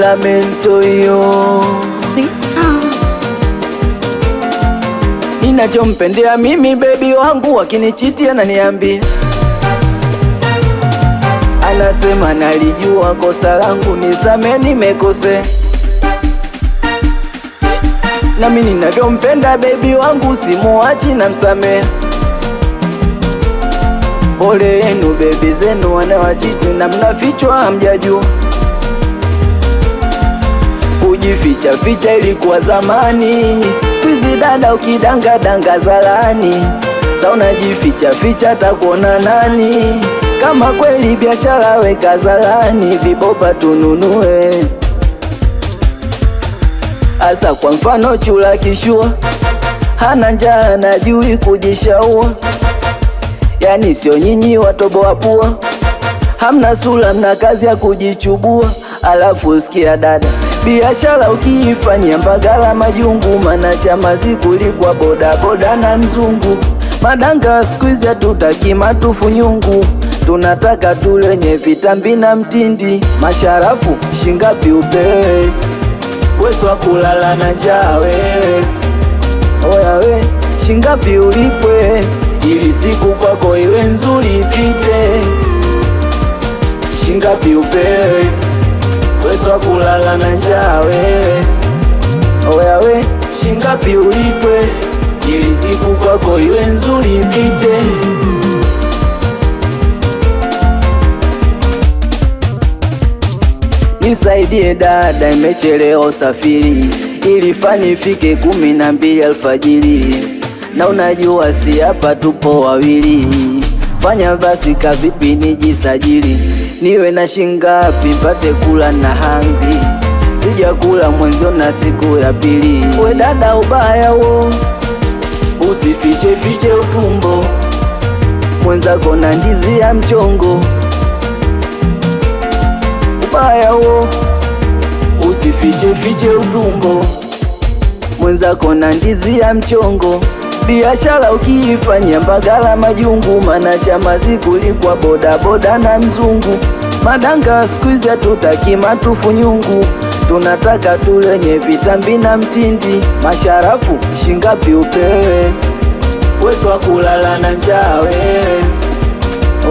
Lamento yo ninachompendea mimi baby wangu, akinichiti ananiambia, anasema nalijua kosa langu, nisamee nimekosea. Na mimi ninavyompenda baby wangu, simuachi na msamea. Pole yenu baby zenu wanawachiti na mnafichwa hamjajua. Kujificha ficha ilikuwa zamani, sikuizi dada ukidanga danga zalani. Sa unajificha ficha takuona nani? Kama kweli biashara weka zalani, vibopa tununue. Asa kwa mfano chula kishua, hana njaa najui kujishaua. Yani sio nyinyi watobo wapua, hamna sula mna kazi ya kujichubua. Alafu sikia dada, biashara ukiifanyia Mbagala majungu, mana chama zikulikwa boda boda na mzungu. Madanga squeeze hatutaki matufu nyungu, tunataka tulenye vitambi na mtindi. Masharafu shingapi upewe, weso wa kulala na njaa wewe. Oya we, shingapi ulipwe, ili siku kwako iwe nzuri ipite. Shingapi upewe, weso wa kulala na njaa wewe. Oya we, shingapi ulipwe, ili siku kwako iwe nzuri ipite. Nisaidie dada, imechelewa usafiri, ili fani fike 12 alfajiri. Na unajua si hapa tupo wawili, fanya basi kavipi nijisajili. Niwe na shingapi pate kula na hangi, sija kula mwenzo na siku ya pili. We dada ubaya wo, usifiche fiche utumbo, mwenzako na ndizi ya mchongo. Ubaya wo, usifiche fiche utumbo, mwenzako na ndizi ya mchongo. Biashara ukiifanyia Mbagala majungu, mana chama zikulikwa boda boda na mzungu. Madanga squeeze hatutaki matufu nyungu, tunataka tulenye vitambi na mtindi. Masharafu shingapi upewe, weso wa kulala na njaa wewe.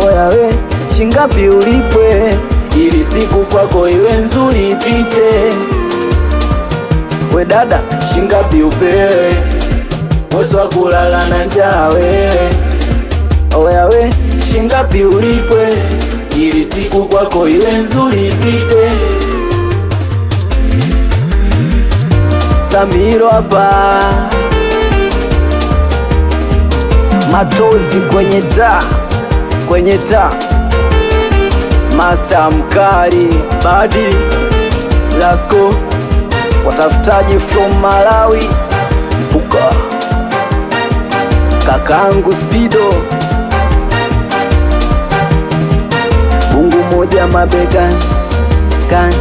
Oya we, shingapi ulipwe, ili siku kwako iwe nzuri ipite. We dada, shingapi upewe, weso wa kulala na njaa wewe. Oya we, shingapi ulipwe, ili siku kwako iwe nzuri ipite. Samiro hapa, matozi kwenye taa, kwenye taa. Master mkali Badi Lasco, watafutaji from Malawi Mpuka, kakangu Speedo, bungu moja mabegani kan.